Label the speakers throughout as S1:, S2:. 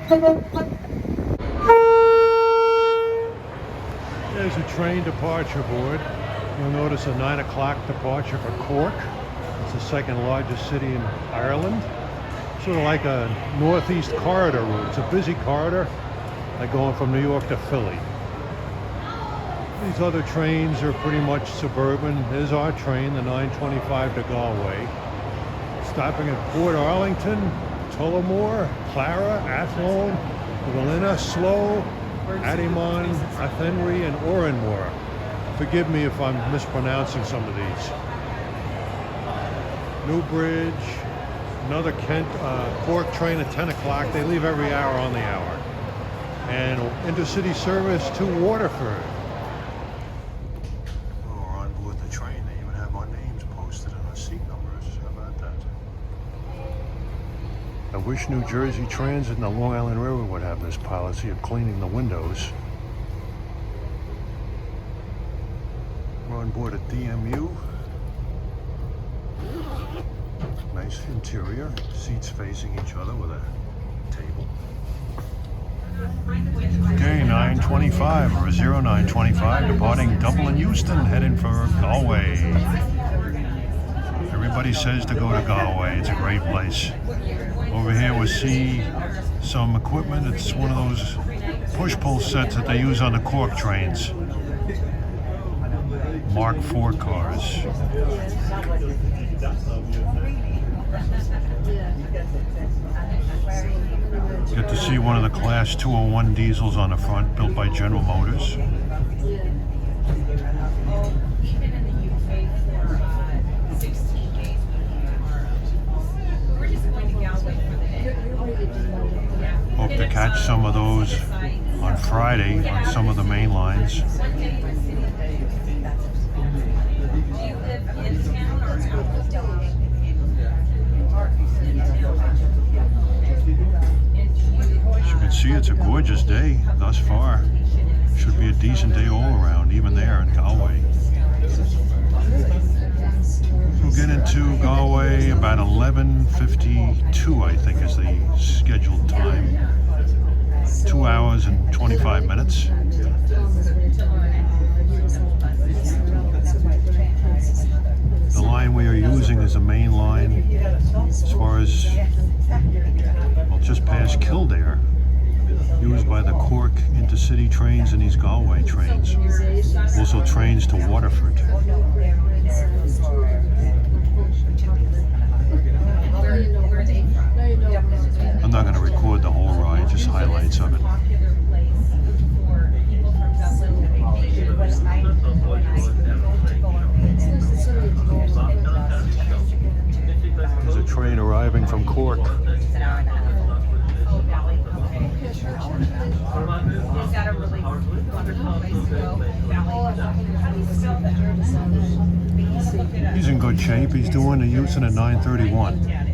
S1: There's a train departure board. You'll notice a 9 o'clock departure for Cork. It's the second largest city in Ireland. Sort of like a northeast corridor route. It's a busy corridor, like going from New York to Philly. These other trains are pretty much suburban. There's our train, the 925 to Galway. Stopping at Port Arlington, Tullamore, Clara, Athlone, Ballinasloe, Athlone, Athenry, and Oranmore. Forgive me if I'm mispronouncing some of these. Newbridge, another Cork train at 10 o'clock. They leave every hour on the hour. And intercity service to Waterford. We're on board the train. They even have our names posted on our seat numbers. How about that? I wish New Jersey Transit and the Long Island Railroad would have this policy of cleaning the windows. We're on board at DMU. Nice interior, seats facing each other with a table. Okay, 925 or 0925 departing Dublin, Houston, heading for Galway. Everybody says to go to Galway. It's a great place. Over here we see some equipment. It's one of those push-pull sets that they use on the Cork trains. Mark IV cars. Get to see one of the Class 201 diesels on the front, built by General Motors. Hope to catch some of those on Friday on some of the main lines. As you can see, it's a gorgeous day thus far. Should be a decent day all around, even there in Galway. We'll get into Galway about 11:52, I think, is the scheduled time. 2 hours and 25 minutes. The line we are using is a main line as far as, well, just past Kildare, used by the Cork intercity trains and these Galway trains. Also trains to Waterford. I'm not going to record the whole ride, just highlights of it. There's a train arriving from Cork. He's in good shape. He's doing the Houston at 9:31.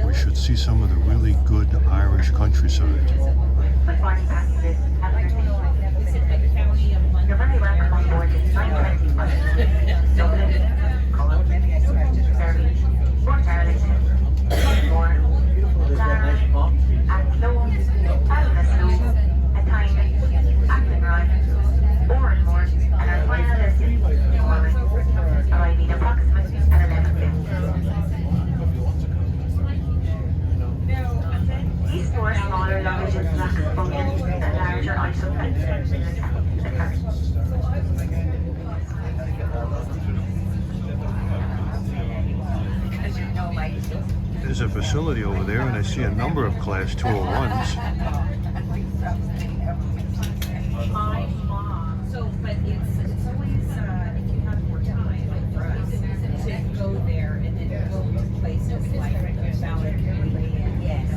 S1: We should see some of the really good Irish countryside.
S2: You're very welcome on board this 921 Dublin, Galway, Port Arlington, Tullamore, Clara, Athlone, Ballinasloe, Athlone, Oranmore, and our final destination, arriving approximately at 11:50. These store smaller luggage and snacks functions and larger items and the cart.
S1: There's a facility over there, and I see a number of Class 201s.
S3: So, but it's always, if you have more time, like for us, to go there and then go to a place that's like Ballinasloe, yes.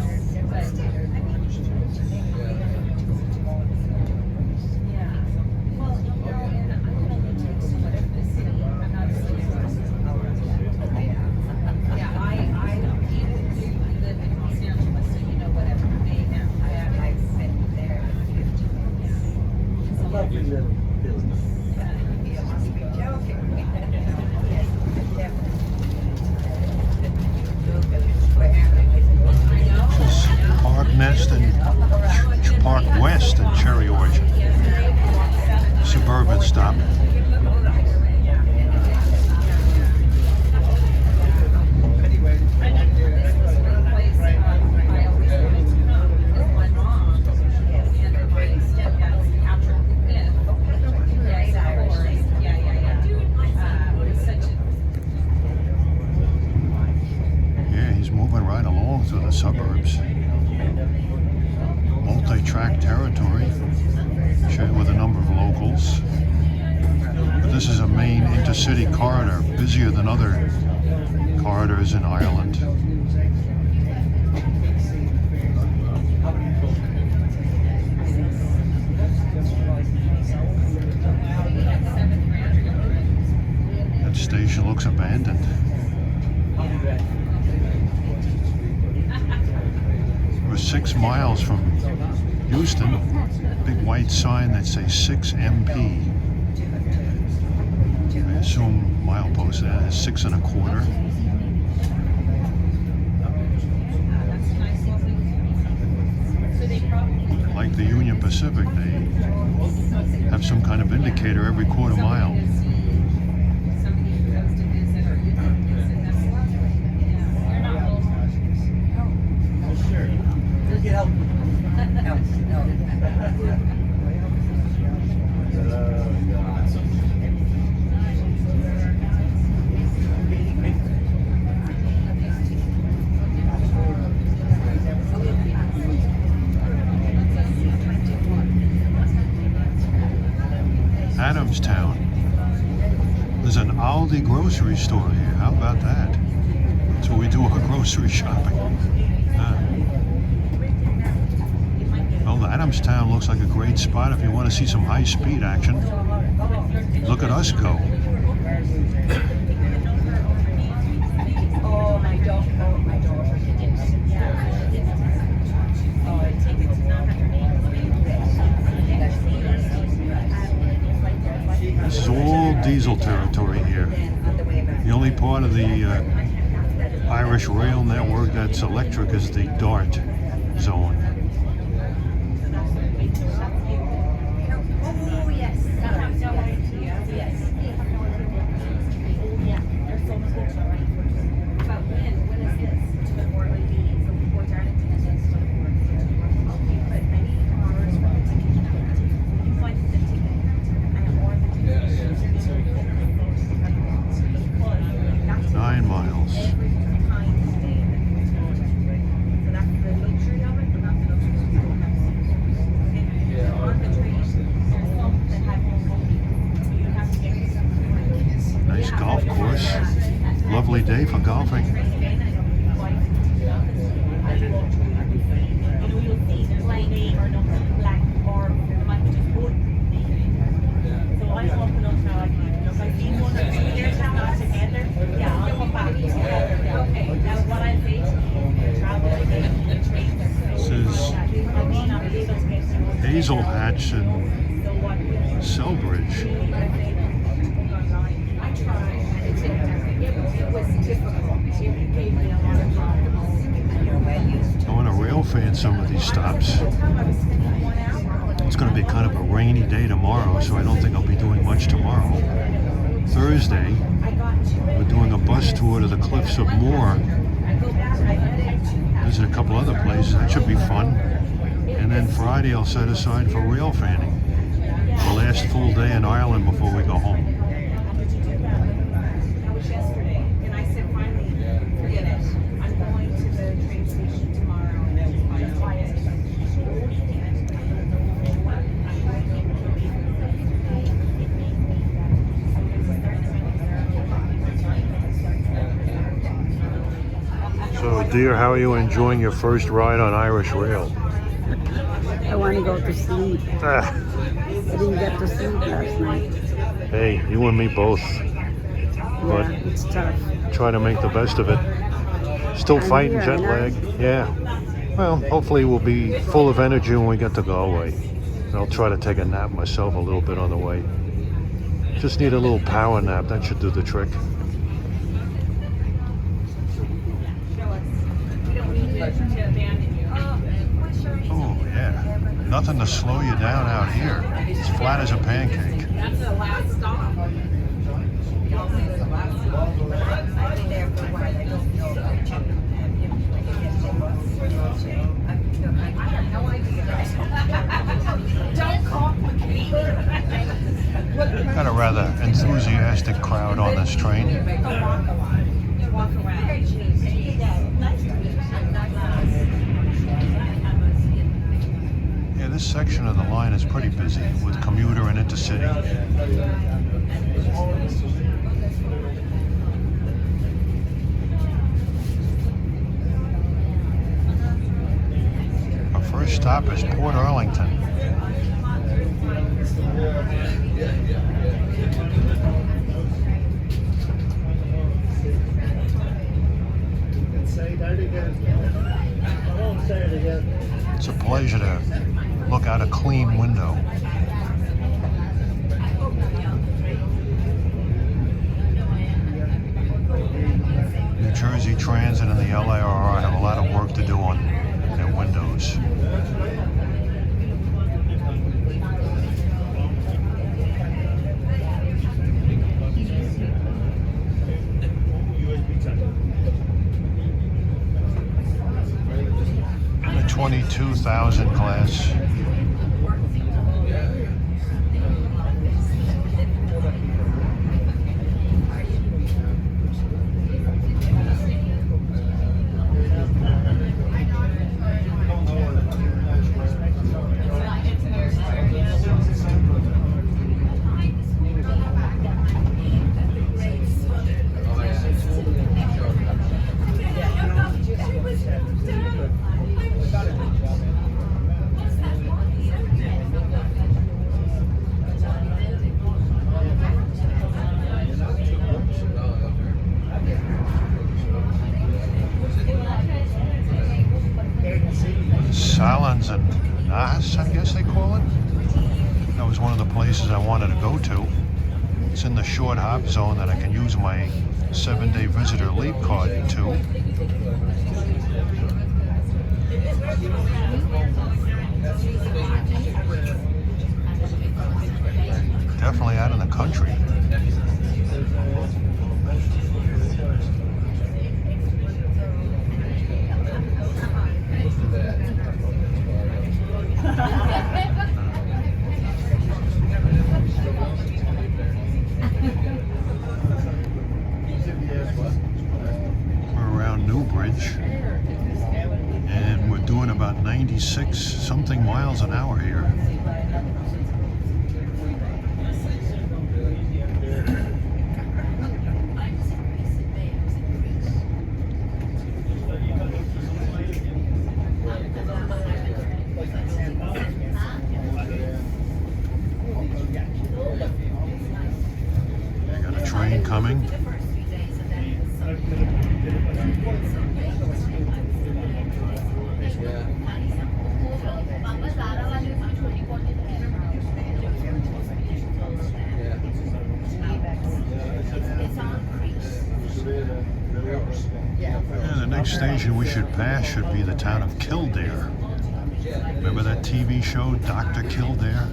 S3: But I mean, yeah. Well, and I can only take so much of the city. I'm not
S4: lovely little business.
S3: You must be joking.
S1: This is Park Nest and Park West and Cherry Orchard. Suburban stop. Moving right along through the suburbs. Multi-track territory, shared with a number of locals. But this is a main intercity corridor, busier than other corridors in Ireland. That station looks abandoned. We're 6 miles from Houston. Big white sign that says 6MP. I assume milepost that is 6 1/4. Like the Union Pacific, they have some kind of indicator every quarter mile.
S4: Help.
S1: Adamstown. There's an Aldi grocery store here. How about that? That's where we do our grocery shopping. Well, Adamstown looks like a great spot if you want to see some high-speed action. Look at us go.
S3: Oh, my daughter.
S1: This is all diesel territory here. The only part of the Irish rail network that's electric is the DART zone.
S3: Oh, yes. But when is this? Port Arlington is next to okay, but I need tomorrow's for the ticket. You find the ticket and or the ticket.
S1: 9 miles.
S3: Every time today. So that's the luxury of it, but not the luxury of it. Okay. On the train, there's some that have more money. You have to get some.
S1: Nice golf course. Lovely day for golfing. This is Hazel Hatch and Selbridge.
S3: I tried. It was difficult. It gave me a lot of problems.
S1: I want to rail fan some of these stops. It's going to be kind of a rainy day tomorrow, so I don't think I'll be doing much tomorrow. Thursday, we're doing a bus tour to the cliffs of Moore. Visit a couple other places. That should be fun. And then Friday, I'll set aside for rail fanning. The last full day in Ireland before we go home. So, dear, how are you enjoying your first ride on Irish Rail?
S5: I want to go to sleep. I didn't get to sleep last night.
S1: Hey, you and me both. But
S5: Yeah, it's tough.
S1: try to make the best of it. Still
S5: I'm
S1: fighting
S5: here,
S1: jet
S5: and I-
S1: lag. Yeah. Well, hopefully we'll be full of energy when we get to Galway. I'll try to take a nap myself a little bit on the way. Just need a little power nap, that should do the trick. Oh yeah, nothing to slow you down out here. It's flat as a pancake.
S3: That's the last stop. Don't complicate it.
S1: Got a rather enthusiastic crowd on this train.
S3: Walk around.
S1: Yeah, this section of the line is pretty busy with commuter and intercity. Our first stop is Port Arlington. It's a pleasure to look out a clean window. New Jersey Transit and the LIRR have a lot of work to do on their windows. The 22,000 class. Salons and Nas, I guess they call it. That was one of the places I wanted to go to. It's in the short hop zone that I can use my 7-day visitor leap card to. Definitely out in the country. We're around Newbridge, and we're doing about 96 something miles an hour here. Got a train coming. And the next station we should pass should be the town of Kildare. Remember that TV show, Dr. Kildare?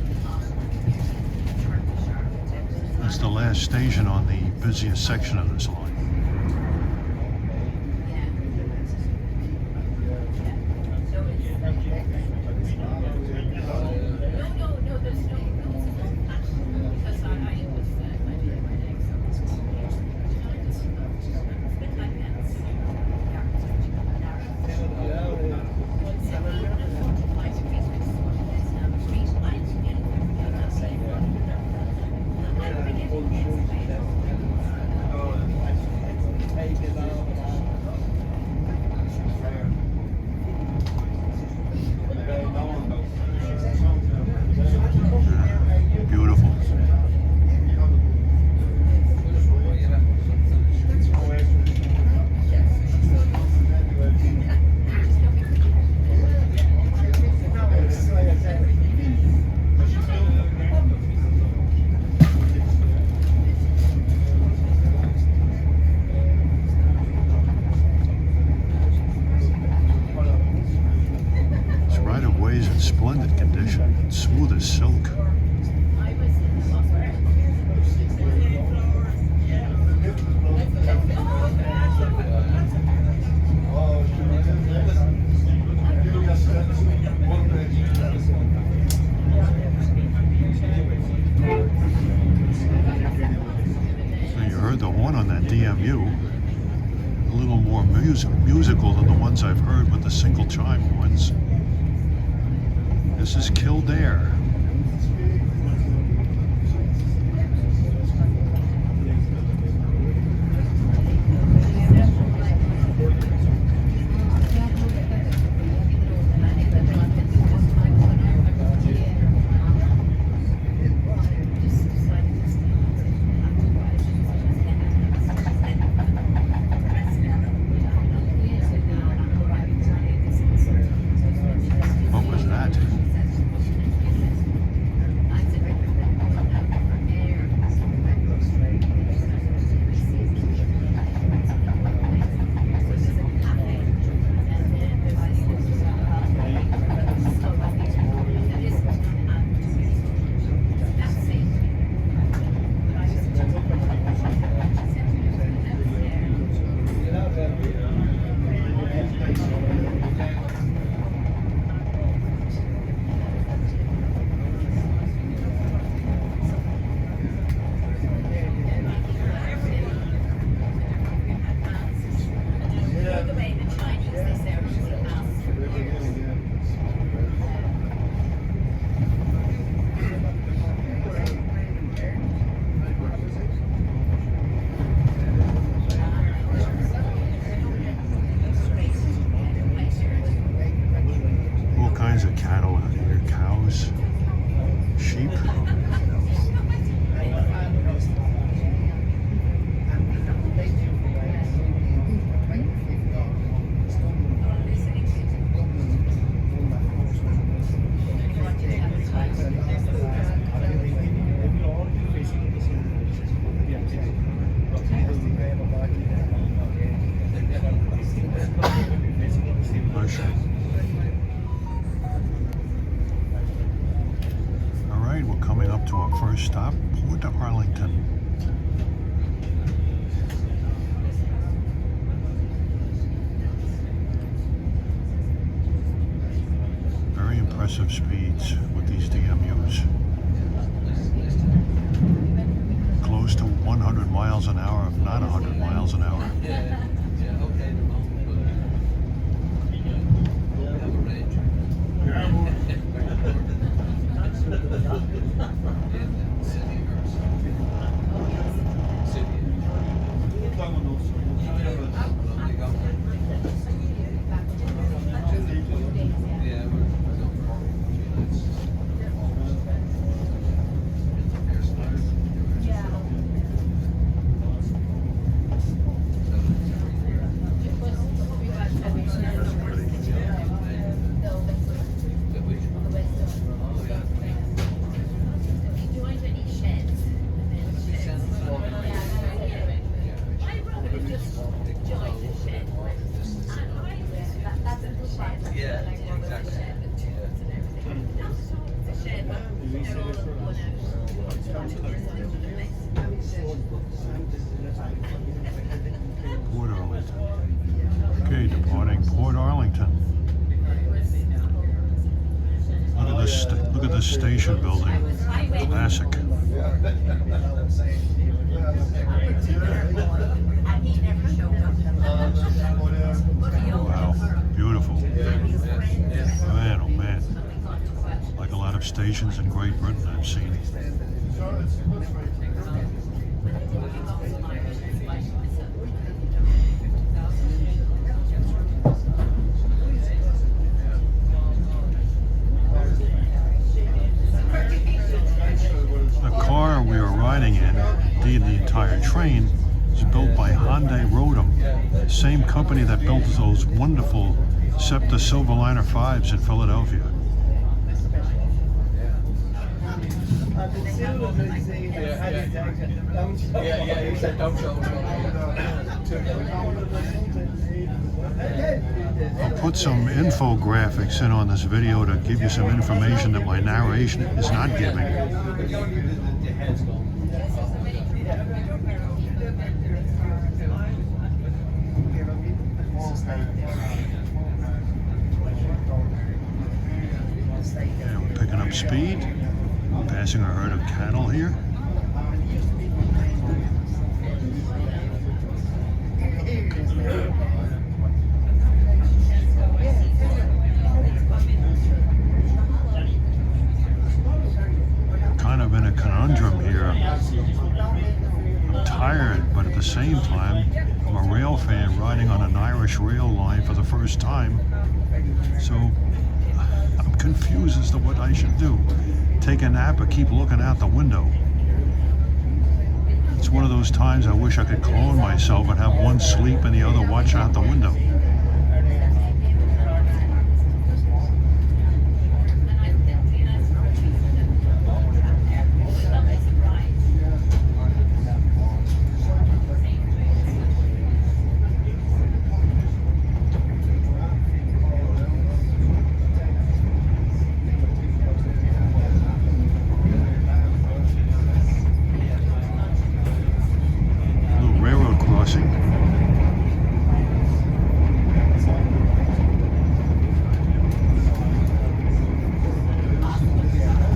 S1: It's the last station on the busiest section of this line. silk. So you heard the horn on that DMU. A little more musical than the ones I've heard with the single chime horns. This is Kildare. What was that? All kinds of cattle out here, cows, sheep. All right, we're coming up to our first stop, Port Arlington. Very impressive speeds with these DMUs. Close to 100 miles an hour, if not 100 miles an hour. Port Arlington. Okay, departing Port Arlington. Look at this station building. Classic. Wow, beautiful. Man, oh man. Like a lot of stations in Great Britain I've seen. The car we were riding in, indeed the entire train, is built by Hyundai Rotem, same company that built those wonderful SEPTA Silverliner 5s in Philadelphia.
S4: He said don't show.
S1: I'll put some infographics in on this video to give you some information that my narration is not giving. Yeah, we're picking up speed, passing a herd of cattle here. Kind of in a conundrum here. I'm tired, but at the same time, I'm a rail fan riding on an Irish rail line for the first time. So I'm confused as to what I should do. Take a nap or keep looking out the window. It's one of those times I wish I could clone myself and have one sleep and the other watch out the window.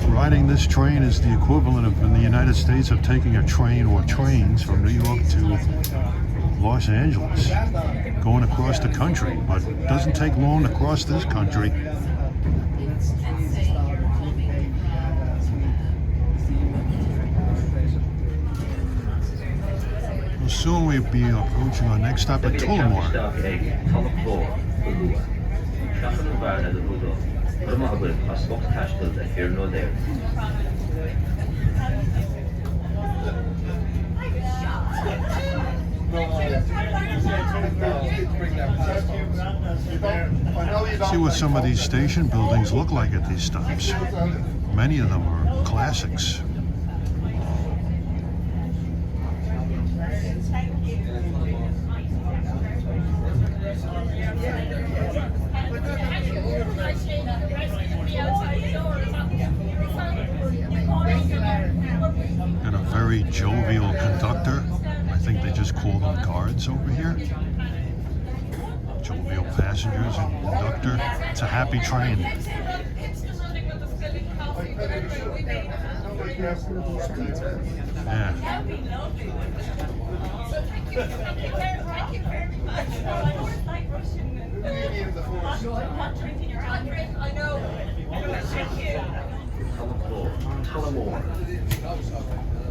S1: Riding this train is the equivalent of, in the United States, of taking a train or trains from New York to Los Angeles, going across the country, but it doesn't take long to cross this country. Well, soon we'll be approaching our next stop at Tullamore. See what some of these station buildings look like at these stops. Many of them are classics. Got a very jovial conductor. I think they just call them guards over here. Jovial passengers and conductor. It's a happy train. Yeah.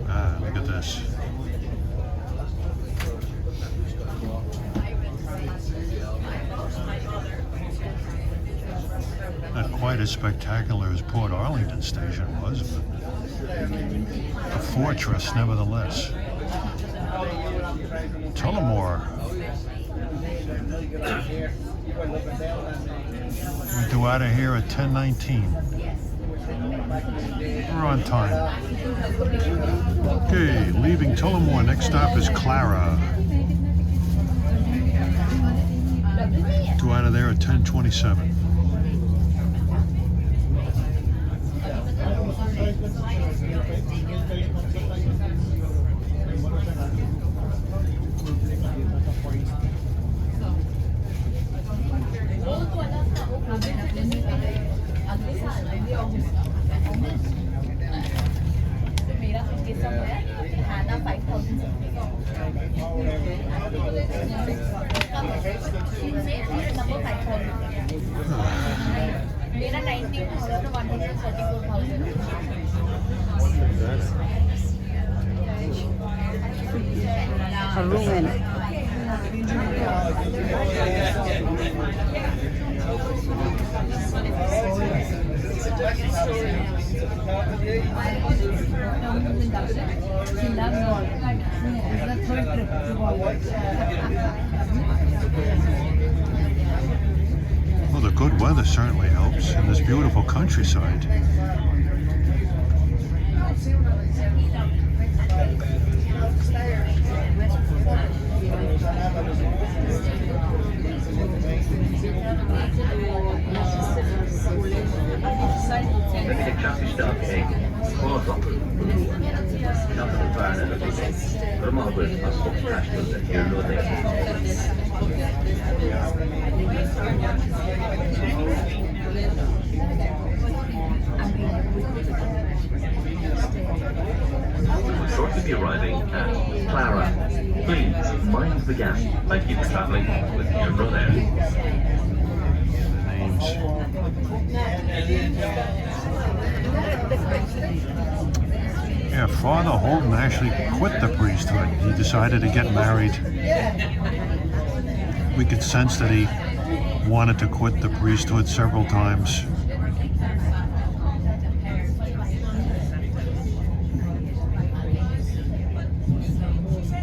S1: Ah, look at this. Not quite as spectacular as Port Arlington station was, but a fortress nevertheless. Tullamore. We're due out of here at 10:19. We're on time. Okay, leaving Tullamore. Next stop is Clara. Due out of there at 10:27.
S5: A ruin.
S1: Well, the good weather certainly helps in this beautiful countryside.
S4: Shortly be arriving at Clara. Please mind the gap. Thank you for travelling with your brother.
S1: Names. Yeah, Father Holton actually quit the priesthood. He decided to get married. We could sense that he wanted to quit the priesthood several times.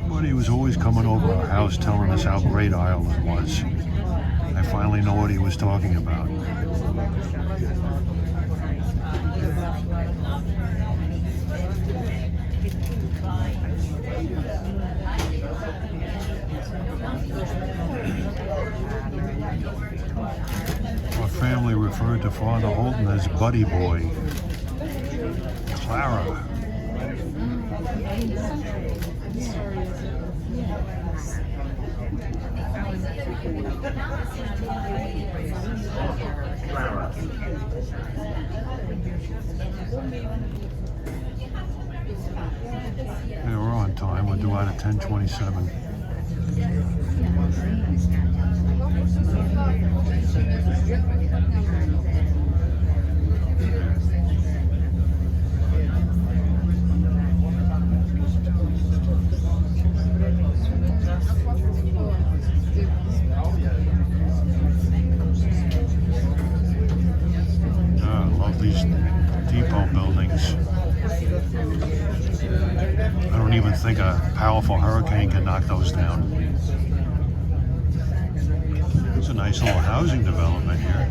S1: But he was always coming over our house telling us how great Ireland was. I finally know what he was talking about. Our family referred to Father Holton as Buddy Boy. Clara.
S4: Clara.
S1: Yeah, we're on time. We'll do out at 10:27. I love these depot buildings. I don't even think a powerful hurricane can knock those down. It's a nice little housing development here.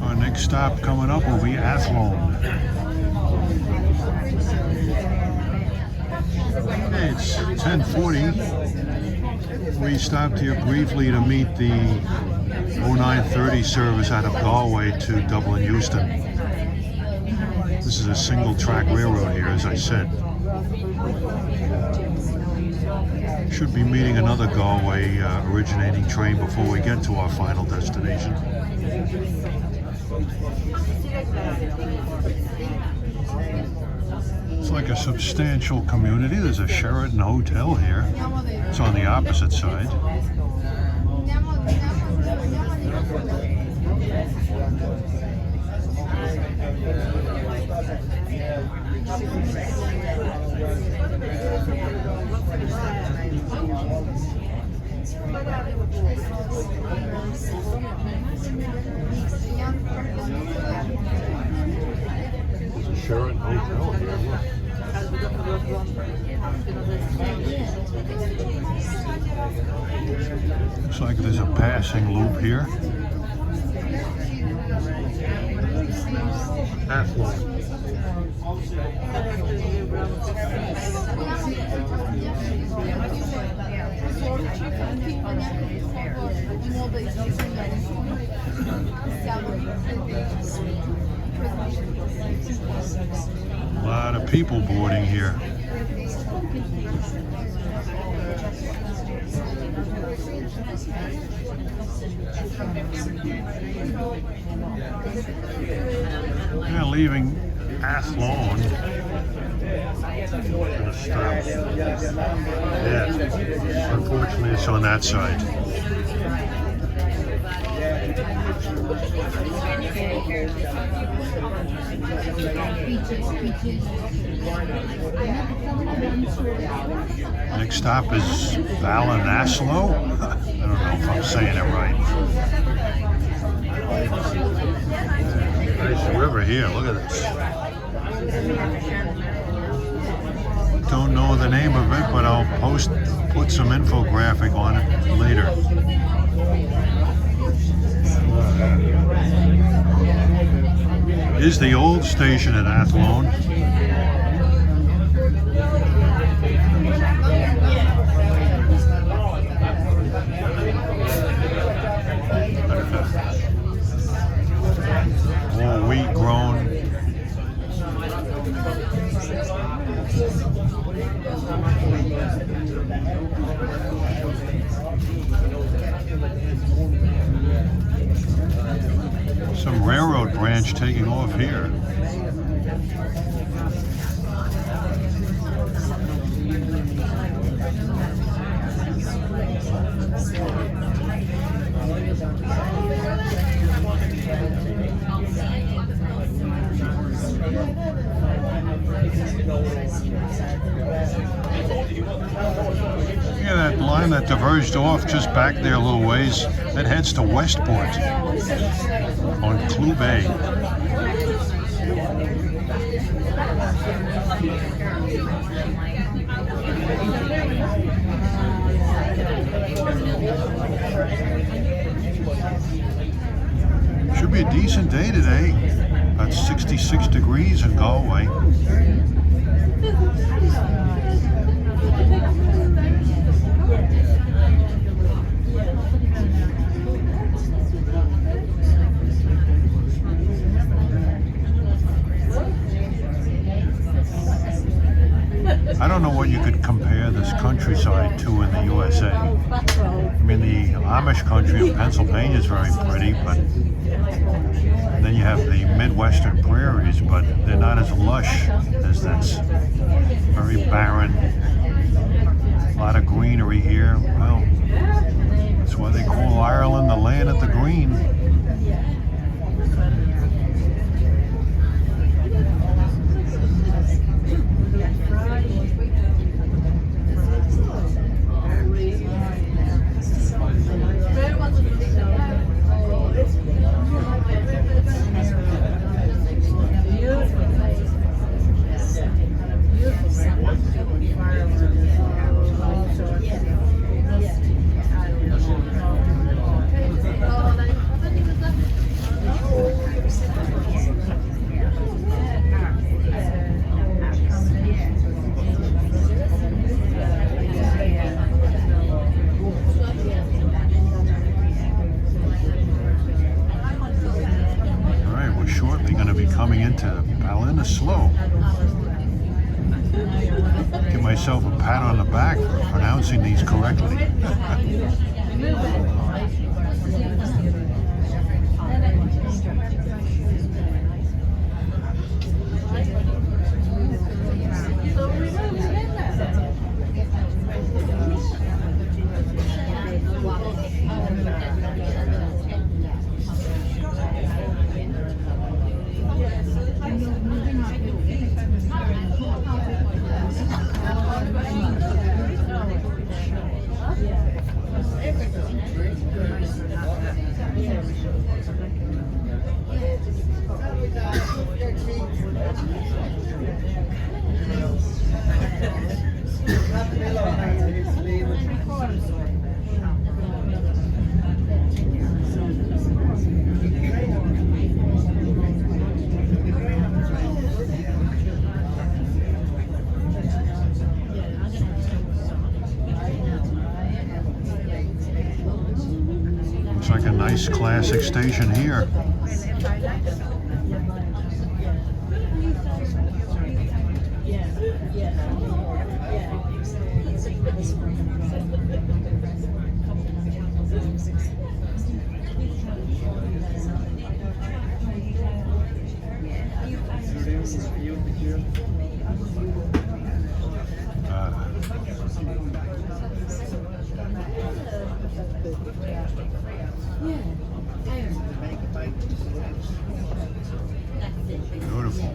S1: Our next stop coming up will be Athlone. Hey, it's 10:40. We stopped here briefly to meet the 0930 service out of Galway to Dublin, Euston. This is a single track railroad here, as I said. Should be meeting another Galway originating train before we get to our final destination. It's like a substantial community. There's a Sheraton Hotel here. It's on the opposite side. There's a Sheraton Hotel here. Look. Looks like there's a passing loop here. Athlone. A lot of people boarding here. Yeah, leaving Athlone. Gonna stop. Yeah, unfortunately it's on that side. Next stop is Ballinasloe. I don't know if I'm saying it right. Nice river here, look at this. Don't know the name of it, but I'll put some infographic on it later. Is the old station at Athlone. Some railroad branch taking off here. Yeah, that line that diverged off just back there a little ways, that heads to Westport on Clew Bay. Should be a decent day today. About 66 degrees in Galway. I don't know what you could compare this countryside to in the USA. I mean, the Amish country of Pennsylvania is very pretty, but then you have the Midwestern prairies, but they're not as lush as this. Very barren. A lot of greenery here. Well, that's why they call Ireland the land of the green. Coming into Ballinasloe. Give myself a pat on the back for pronouncing these correctly. Looks like a nice classic station here. Beautiful.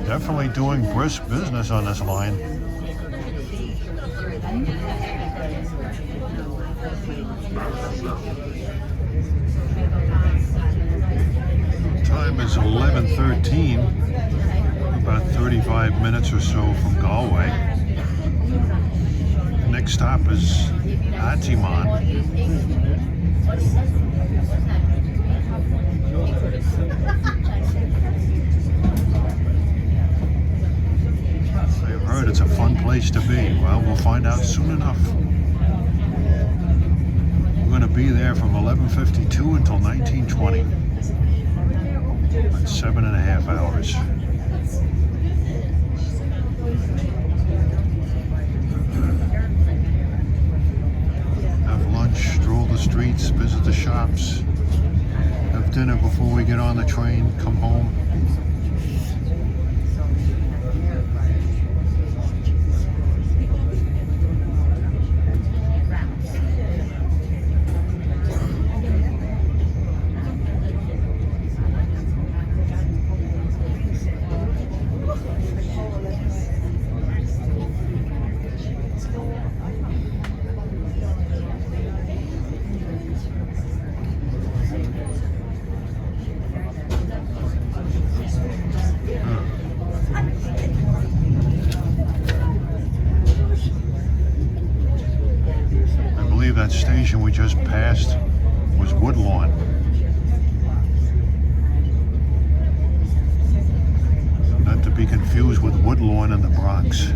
S1: Definitely doing brisk business on this line. Time is 11:13, about 35 minutes or so from Galway. Next stop is Athlone. I've heard it's a fun place to be. Well, we'll find out soon enough. We're going to be there there from 1152 until 1920. That's 7.5 hours. Have lunch, stroll the streets, visit the shops, have dinner before we get on the train, come home. That station we just passed was Woodlawn. Not to be confused with Woodlawn in the Bronx.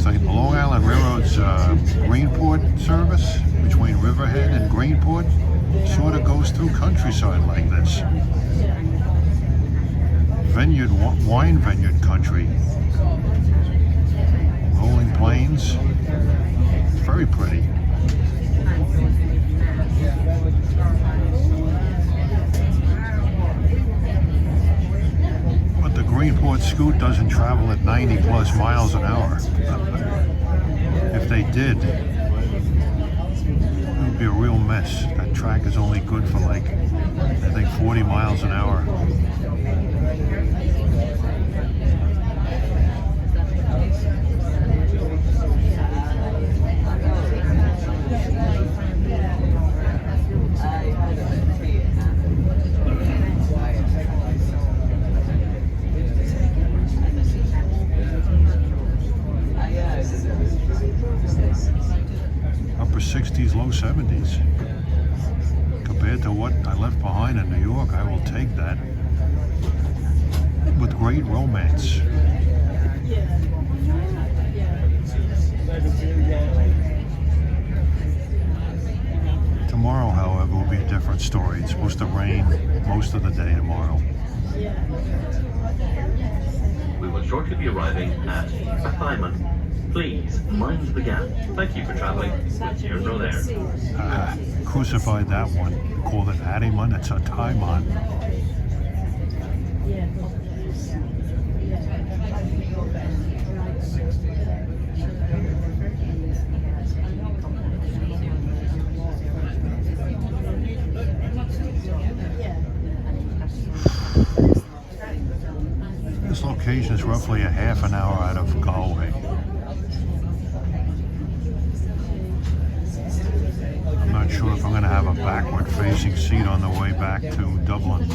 S1: The Long Island Railroad's Greenport service between Riverhead and Greenport sort of goes through countryside like this. Wine vineyard country. Rolling plains. Very pretty. But the Greenport scoot doesn't travel at 90 plus miles an hour. If they did, it would be a real mess. That track is only good for like, I think 40 miles an hour. Upper 60s, low 70s. Compared to what I left behind in New York, I will take that with great romance. Tomorrow, however, will be a different story. It's supposed to rain most of the day tomorrow.
S4: We will shortly be arriving at Athlone. Please mind the gap. Thank you for travelling with Euro Air.
S1: Crucified that one. Called it Attimon. It's a Timon. This location is roughly a half an hour out of Galway. I'm not sure if I'm going to have a backward-facing seat on the way back to Dublin.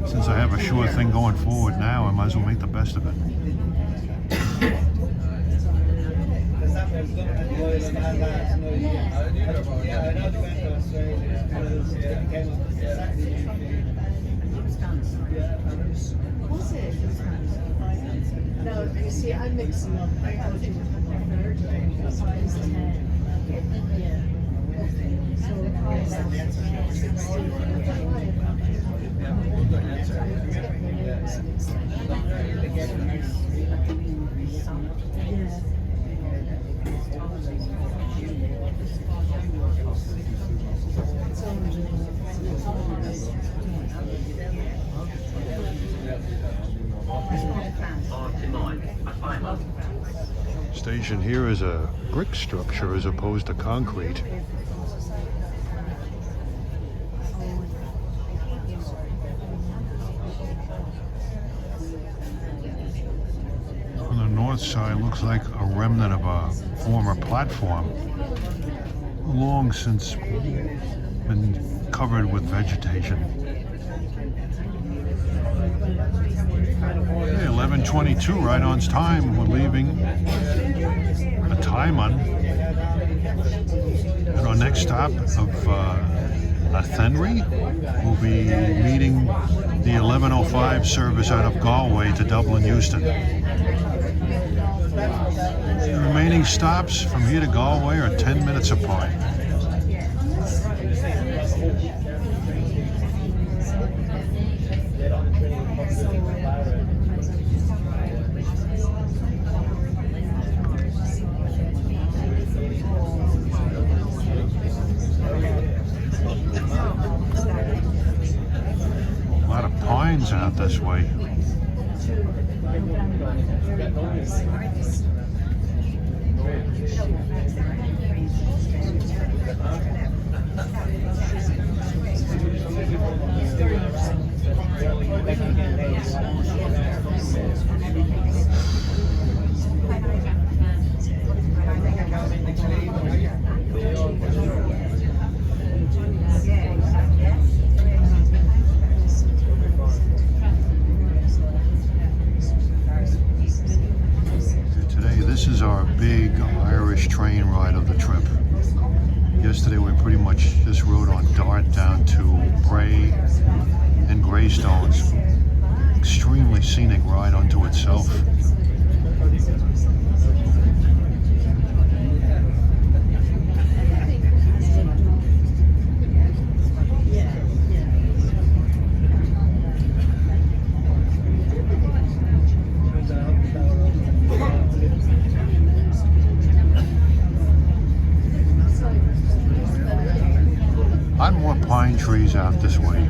S1: Since I have a sure thing going forward now, I might as well make the best of it.
S6: No, you see, I'm mixing up. I have to
S1: Station here is a brick structure as opposed to concrete. On the north side looks like a remnant of a former platform, long since been covered with vegetation. 9:22, right on time. We're leaving a Tymon. And our next stop of Athlone, we'll be meeting the 11:05 service out of Galway to Dublin, Euston. The remaining stops from here to Galway are 10 minutes apart. A lot of pines out this way. This is our big Irish train ride of the trip. Yesterday we pretty much just rode on Dart down to Bray and Greystones. Extremely scenic ride unto itself. More pine trees out this way.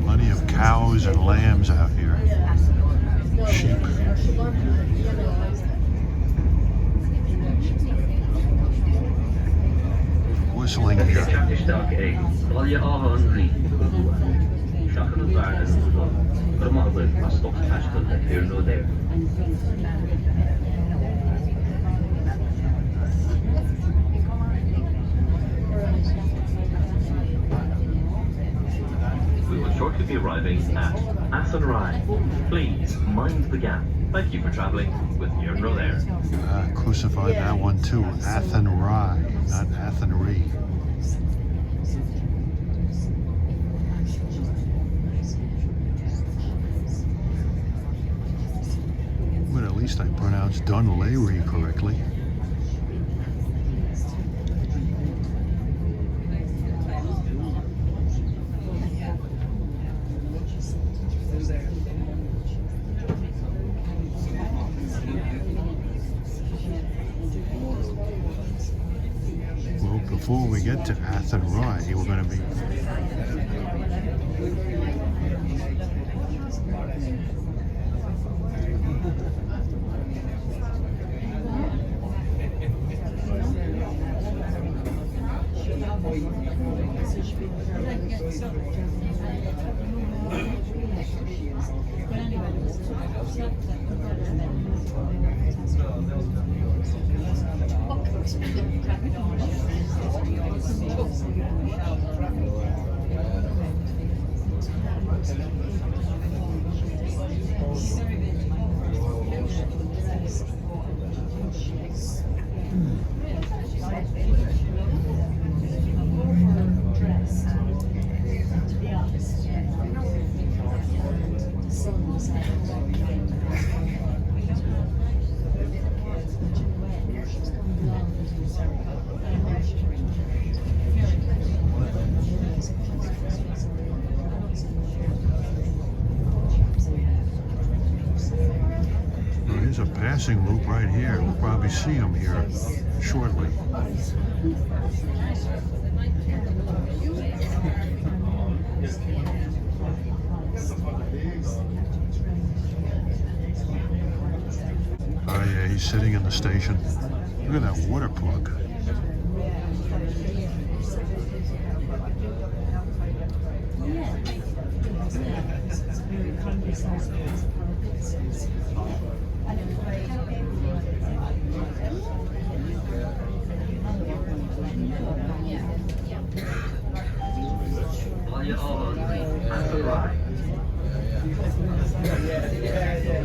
S1: Plenty of cows and lambs out here. Sheep. Whistling here.
S4: We will shortly be arriving at Athlone. Please mind the gap. Thank you for traveling with Euro Air.
S1: Crucified that one too. Athlone, not Athlone. But at least I pronounced Dunleary correctly. Before we get to Athlone, we're going to be There's a passing loop right here. We'll probably see them here shortly. Oh yeah, he's sitting in the station. Look at that water plug. A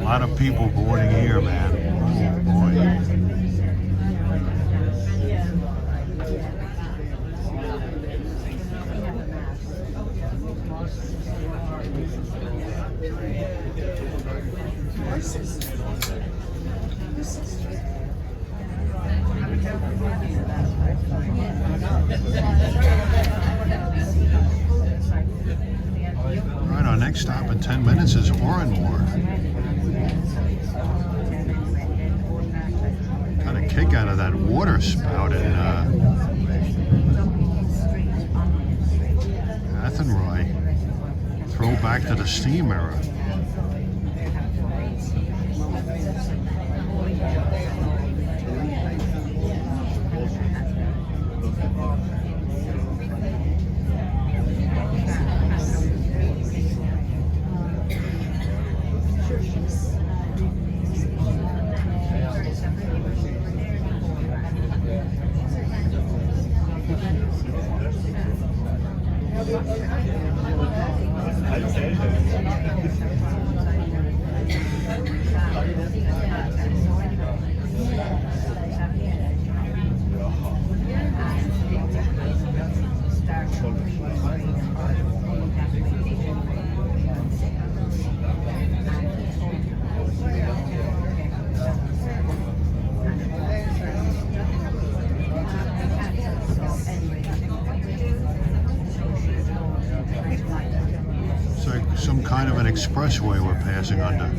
S1: lot of people boarding here, man. Oh boy. Right, our next stop in 10 minutes is Oranmore. Got a kick out of that water spout in Athlone. Throw back to the steam era. Some kind of an expressway we're passing under.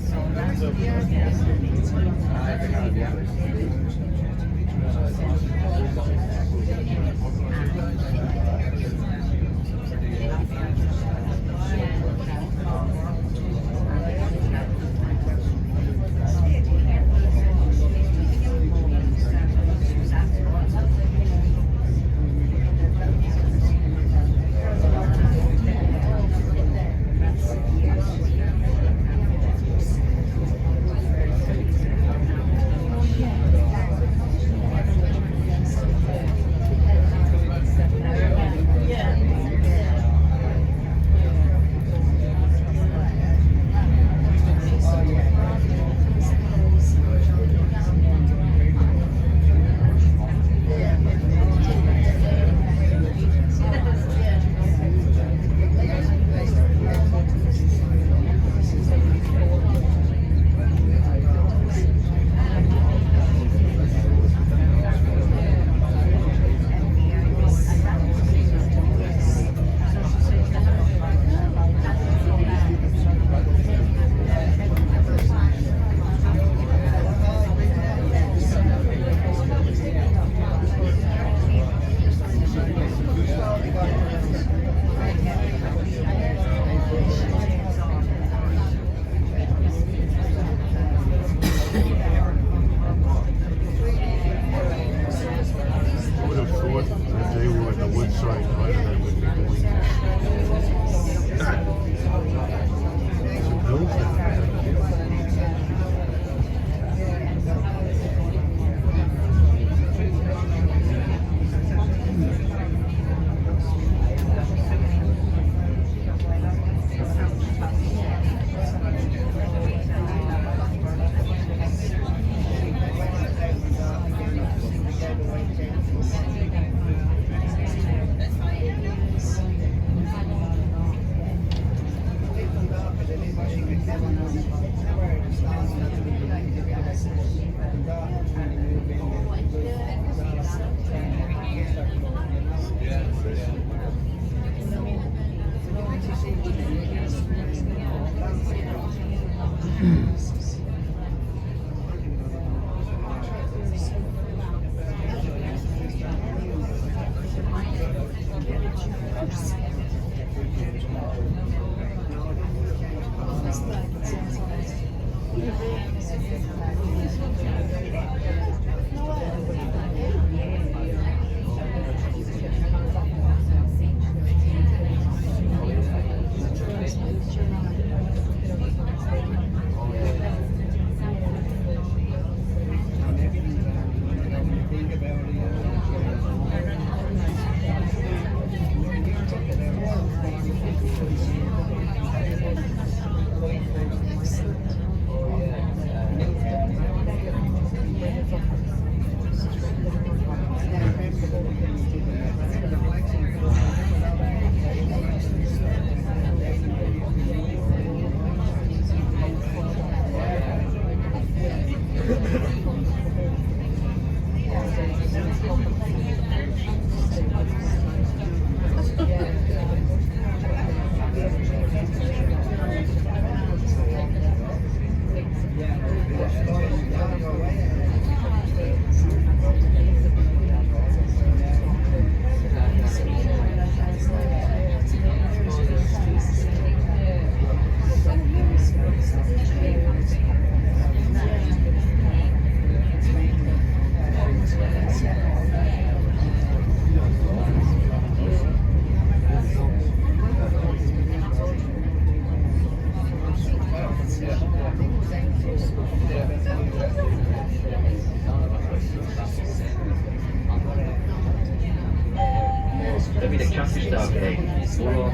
S4: Maybe the catfish dog egg, more on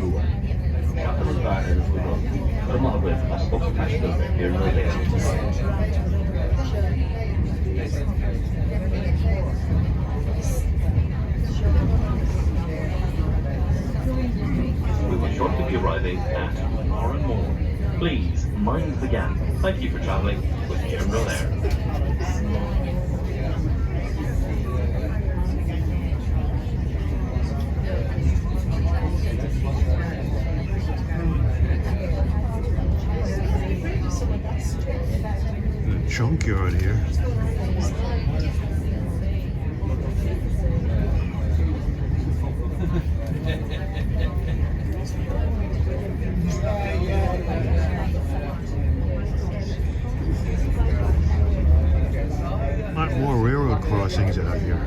S4: more. Captain is back in the football. But I'm not with my spoken passion here no there. We will shortly be arriving at More. Please mind the gap. Thank you for travelling with General Air.
S1: The junkyard here. A lot more railroad crossings out here.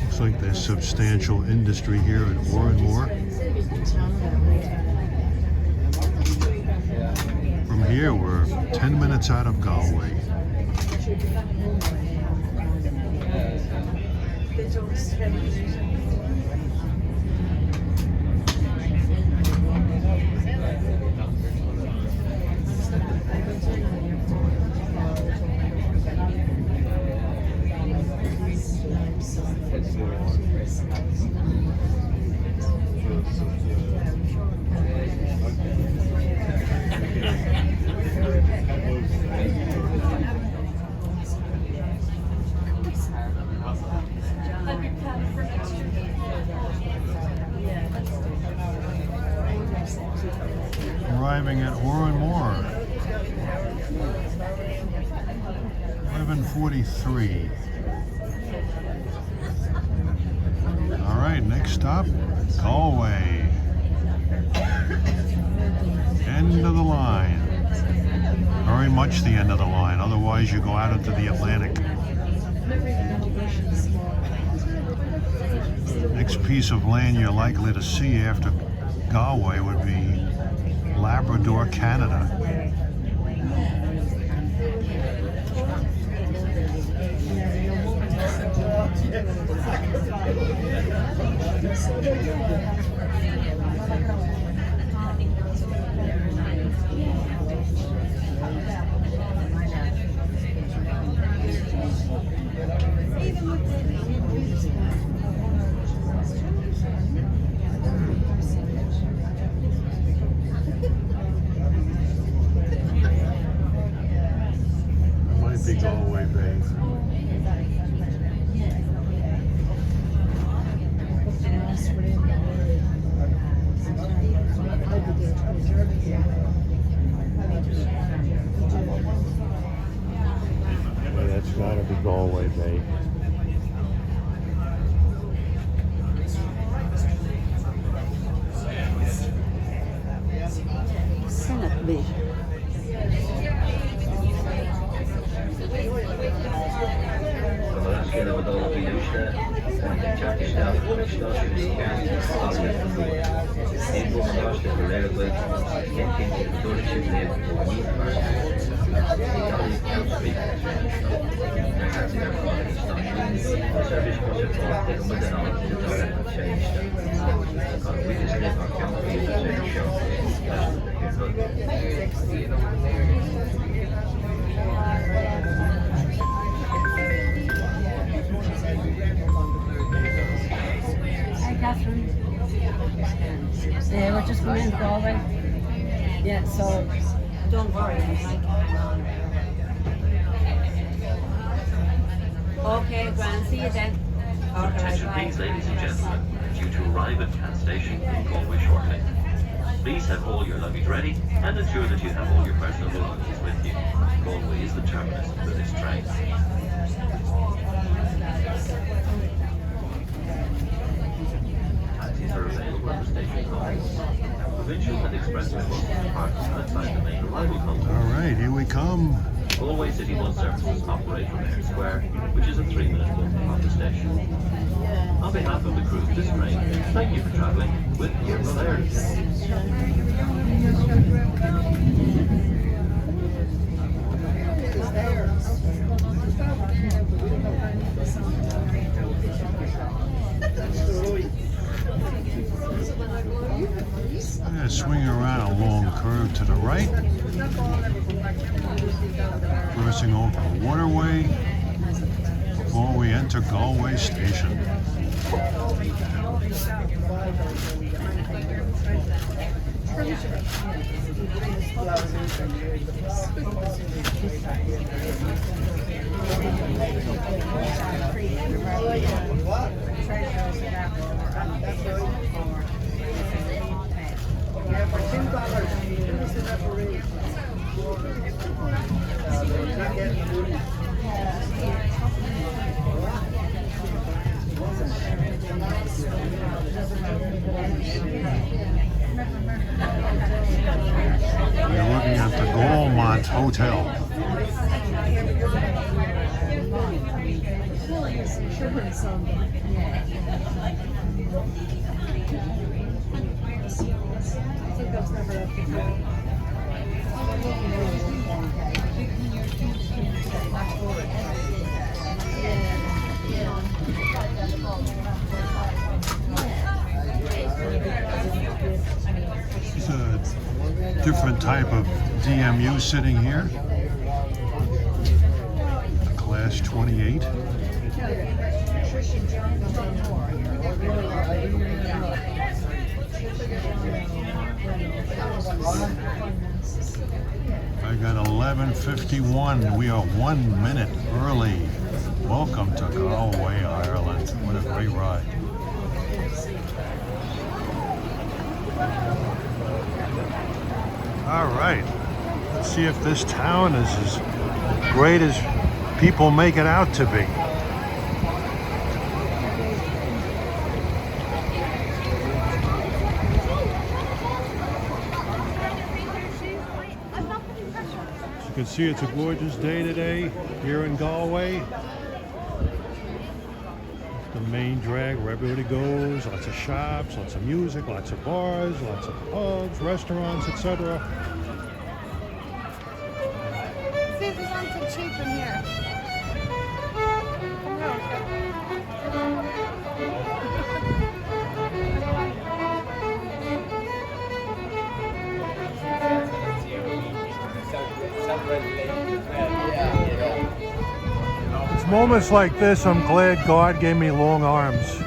S1: Looks like there's substantial industry here at More. From here, we're 10 minutes out of Galway. Arriving at More. 11:43. All right, next stop, Galway. End of the line. Very much the end of the line. Otherwise, you go out into the Atlantic. Next piece of land you're likely to see after Galway would be Labrador, Canada. Galway Bay. Yeah, that's gotta be Galway Bay.
S5: Cannot be. Yeah, we're just going to Galway. Yeah, so don't
S3: Okay, Gran, see you then.
S4: Attention please, ladies and gentlemen, due to arrive at Can Station in Galway shortly. Please have all your luggage ready and ensure that you have all your personal belongings with you. Galway is the terminus for this train. Taxis are available at the station halls. Provincial and expressway buses park outside the main arrival counter.
S1: All right, here we come.
S4: Galway City Bus services operate from Ayr Square, which is a 3-minute walk from the station. On behalf of the crew of this train, thank you for travelling with Earl Ayr.
S1: I'm going to swing around a long curve to the right, crossing over a waterway before we enter Galway Station. We're looking at the Galmont Hotel. It's a different type of DMU sitting here. Class 28. I got 11:51. We are 1 minute early. Welcome to Galway, Ireland. What a great ride. All right. Let's see if this town is as great as people make it out to be. As you can see, it's a gorgeous day today here in Galway. The main drag where everybody goes, lots of shops, lots of music, lots of bars, lots of pubs, restaurants, etc.
S6: See if there's something cheap in here.
S1: It's moments like this I'm glad God gave me long arms.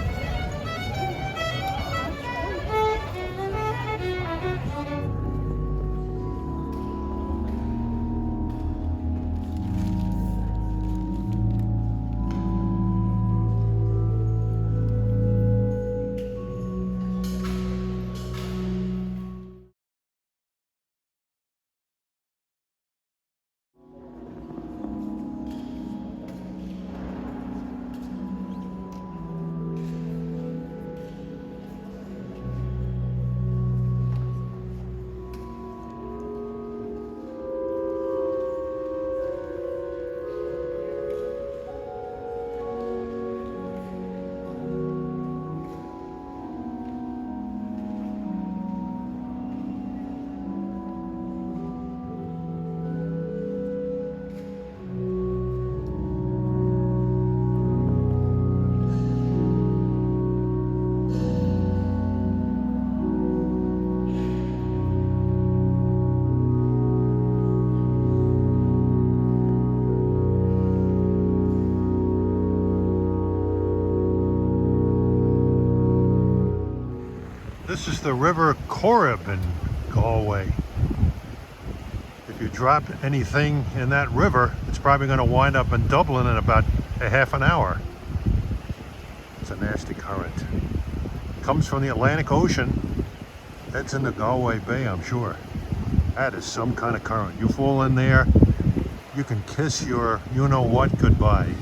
S1: This is the River Corrib in Galway. If you drop anything in that river, it's probably going to wind up in Dublin in about a half an hour. It's a nasty current. Comes from the Atlantic Ocean. Heads into Galway Bay, I'm sure. That is some kind of current. You fall in there, you can kiss your you-know-what goodbye.